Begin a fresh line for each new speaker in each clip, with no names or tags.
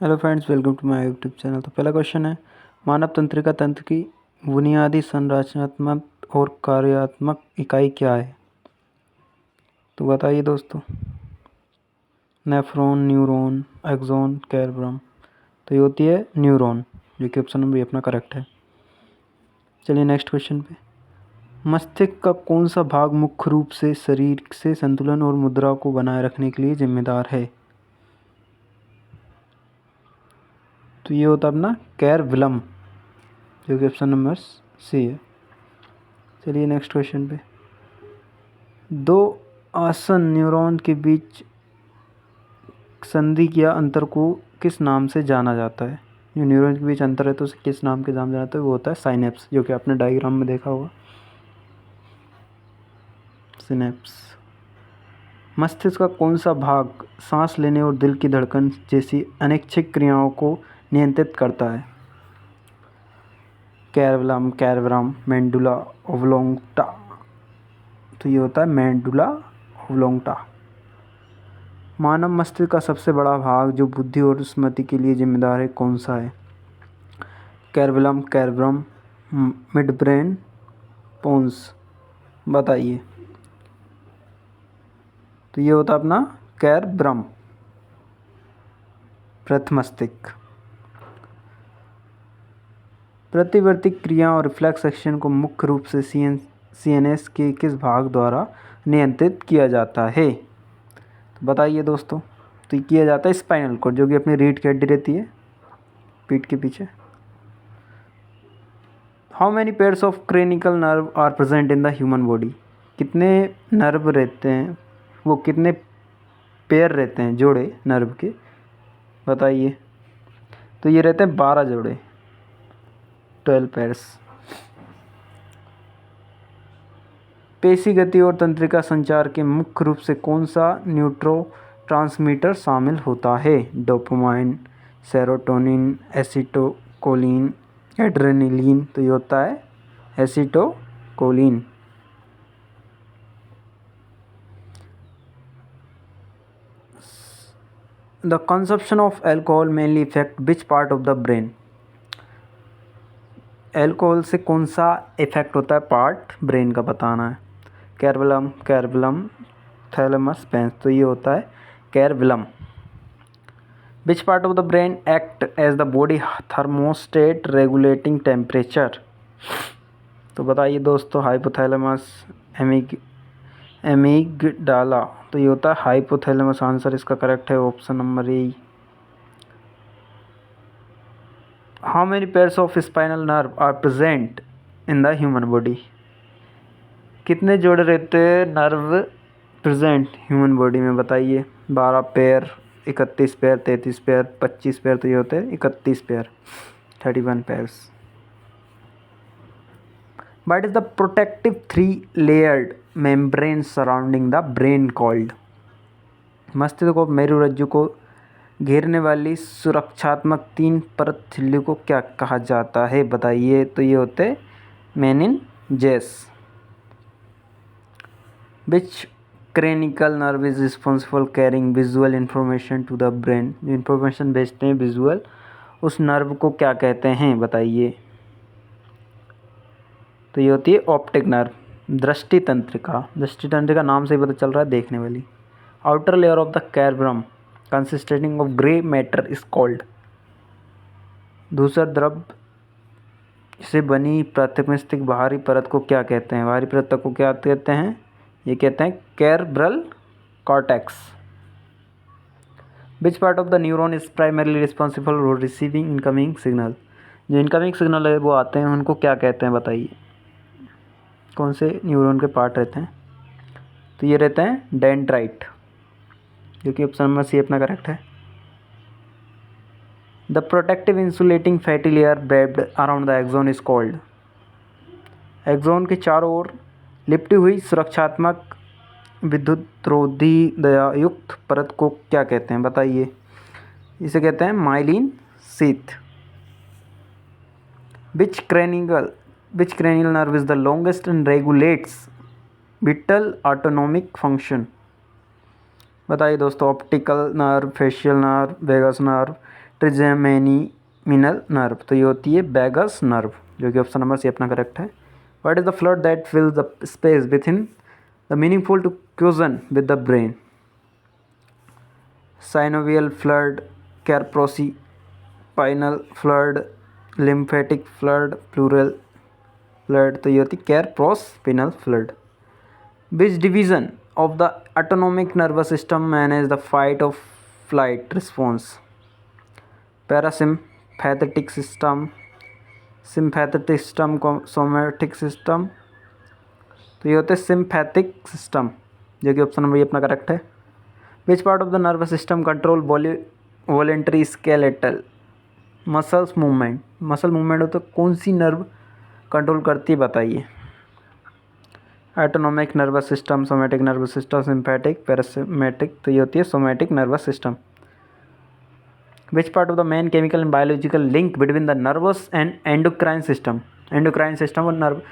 Hello friends, welcome to my YouTube channel. तो पहला question है, मानव तंत्रिका तंत्र की बुनियादी संरचनात्मक और कार्यात्मक इकाई क्या है? तो बताइए दोस्तों। Nephron, neuron, axon, cerebrum. तो ये होती है न्यूरॉन, जो कि ऑप्शन नंबर अपना करेक्ट है। चलिए नेक्स्ट क्वेश्चन पे। मस्तिष्क का कौन सा भाग मुख्य रूप से शरीर से संतुलन और मुद्रा को बनाए रखने के लिए जिम्मेदार है? तो ये होता है अपना कैरविलम, जो कि ऑप्शन नंबर सी है। चलिए नेक्स्ट क्वेश्चन पे। दो आसन न्यूरॉन के बीच संधि या अंतर को किस नाम से जाना जाता है? जो न्यूरॉन के बीच अंतर है तो उसे किस नाम के नाम जाना जाता है? वो होता है साइनेप्स, जो कि आपने डायग्राम में देखा होगा। सिनेप्स। मस्तिष्क का कौन सा भाग सांस लेने और दिल की धड़कन जैसी अनैच्छिक क्रियाओं को नियंत्रित करता है? कैरवलम, कैरवरम, मेंडुला ओब्लोंगटा। तो ये होता है मेंडुला ओब्लोंगटा। मानव मस्तिष्क का सबसे बड़ा भाग जो बुद्धि और स्मृति के लिए जिम्मेदार है, कौन सा है? कैरविलम, कैरब्रम, मिड ब्रेन, पोन्स। बताइए। तो ये होता अपना कैरब्रम, प्रथमस्तिष्क। प्रतिवर्ती क्रिया और रिफ्लेक्स एक्शन को मुख्य रूप से सीएनएस के किस भाग द्वारा नियंत्रित किया जाता है? तो बताइए दोस्तों। तो ये किया जाता है स्पाइनल कॉर्ड, जो कि अपनी रीढ़ की हड्डी रहती है पीठ के पीछे। How many pairs of cranial nerve are present in the human body? कितने नर्व रहते हैं, वो कितने पेयर रहते हैं, जोड़े नर्व के? बताइए। तो ये रहते हैं 12 जोड़े, 12 पेयर्स। पेशी गति और तंत्रिका संचार के मुख्य रूप से कौन सा न्यूरोट्रांसमीटर शामिल होता है? Dopamine, serotonin, acetylcholine, adrenaline. तो ये होता है acetylcholine. The consumption of alcohol mainly affect which part of the brain? Alcohol से कौन सा इफेक्ट होता है पार्ट ब्रेन का बताना है। कैरविलम, कैरविलम, थैलेमस, पेंस। तो ये होता है कैरविलम। विच part of the brain act as the body thermostat regulating temperature? तो बताइए दोस्तों। Hypothalamus, amygdala. तो ये होता है हाइपोथैलेमस। आंसर इसका करेक्ट है option number A. How many pairs of spinal nerve are present in the human body? कितने जोड़े रहते हैं नर्व प्रेजेंट ह्यूमन बॉडी में? बताइए। 12 पेयर, 31 पेयर, 33 पेयर, 25 पेयर। तो ये होते हैं 31 pair, 31 pairs. What is the protective 3-layered membrane surrounding the brain called? मस्तिष्क और मेरुरज्जु को घेरने वाली सुरक्षात्मक 3 परत झिल्ली को क्या कहा जाता है? बताइए। तो ये होते मेनिनजेस। Which cranial nerve is responsible carrying visual information to the brain? जो इन्फॉर्मेशन भेजते हैं विजुअल, उस नर्व को क्या कहते हैं? बताइए। तो ये होती है ऑप्टिक नर्व। दृष्टि तंत्रिका, दृष्टि तंत्रिका नाम से ही पता चल रहा है, देखने वाली। Outer layer of the cerebrum consisting of grey matter is called? धूसर द्रव से बनी प्राथमिक बाहरी परत को क्या कहते हैं? बाहरी परत को क्या कहते हैं? ये कहते हैं cerebral cortex. Which part of the neuron is primarily responsible for receiving incoming signal? जो इनकमिंग सिग्नल है वो आते हैं, उनको क्या कहते हैं? बताइए। कौन से न्यूरॉन के पार्ट रहते हैं? तो ये रहते हैं डेंड्राइट, जो कि ऑप्शन नंबर सी अपना करेक्ट है। The protective insulating fatty layer wrapped around the axon is called? Axon के चारों ओर लिपटी हुई सुरक्षात्मक विद्युतरोधी दयायुक्त परत को क्या कहते हैं? बताइए। इसे कहते हैं myelin sheath. Which cranial nerve is the longest and regulates vital autonomic function? बताइए दोस्तों। Optical nerve, facial nerve, vagus nerve, trigeminal nerve, तो ये होती है वैगस नर्व, जो कि ऑप्शन नंबर सी अपना करेक्ट है। What is the fluid that fills the space within the meaningful to cushion with the brain? Synovial fluid, cerebrospinal fluid, lymphatic fluid, pleural fluid, तो ये होती cerebrospinal fluid. Which division of the autonomic nervous system manage the fight or flight response? Parasympathetic system, sympathetic system, somatic system, तो ये होते हैं sympathetic system, जो कि option number ये अपना करेक्ट है। Which part of the nervous system control voluntary skeletal muscles movement? Muscle movement हो तो कौन सी नर्व कंट्रोल करती है बताइए? Autonomic nervous system, somatic nervous system, sympathetic, parasympathetic, तो ये होती है somatic nervous system. Which part of the main chemical and biological link between the nervous and endocrine system? Endocrine system और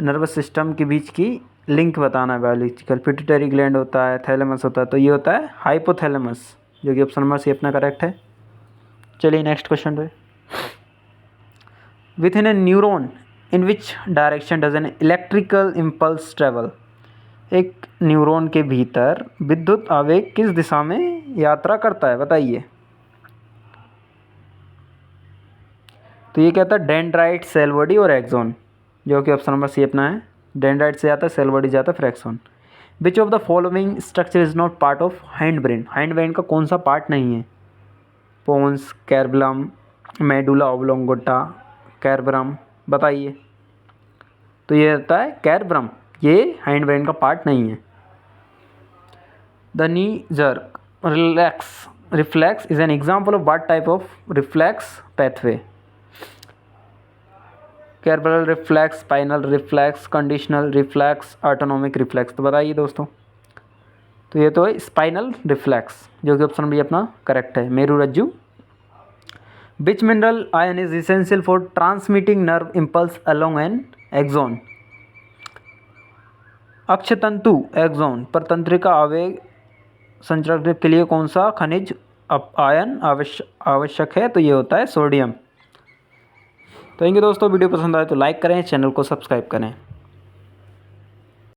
नर्वस सिस्टम के बीच की लिंक बताना है बायोलॉजिकल। पिट्यूटरी ग्लैंड होता है, थैलेमस होता है, तो ये होता है हाइपोथैलेमस, जो कि ऑप्शन नंबर सी अपना करेक्ट है। चलिए नेक्स्ट क्वेश्चन पे। With in A neuron in which direction does an electrical impulse travel? एक न्यूरॉन के भीतर विद्युत आवेग किस दिशा में यात्रा करता है बताइए? तो ये कहता है डेंड्राइट, सेल बॉडी और एक्सॉन, जो कि ऑप्शन नंबर सी अपना है। डेंड्राइट से जाता है, सेल बॉडी जाता है, फिर axon. Which of the following structure is not part of hind brain? Hind brain का कौन सा पार्ट नहीं है? पोन्स, कैरबलम, मेडुला ऑब्लोंगेटा, कैरब्रम, बताइए। तो ये रहता है कैरब्रम, ये हाइंड ब्रेन का पार्ट नहीं है। The knee jerk reflex is an example of what type of reflex pathway? Cerebral reflex, spinal reflex, conditional reflex, autonomic reflex, तो बताइए दोस्तों। तो ये तो है स्पाइनल रिफ्लेक्स, जो कि ऑप्शन भी अपना करेक्ट है, मेरुरज्जु। Which mineral ion is essential for transmitting nerve impulse along an axon? अक्षतंतु एक्सॉन पर तंत्रिका आवेग संचरण के लिए कौन सा खनिज आयन आवश्यक है? तो ये होता है सोडियम। तो इनके दोस्तों वीडियो पसंद आए तो लाइक करें, चैनल को सब्सक्राइब करें।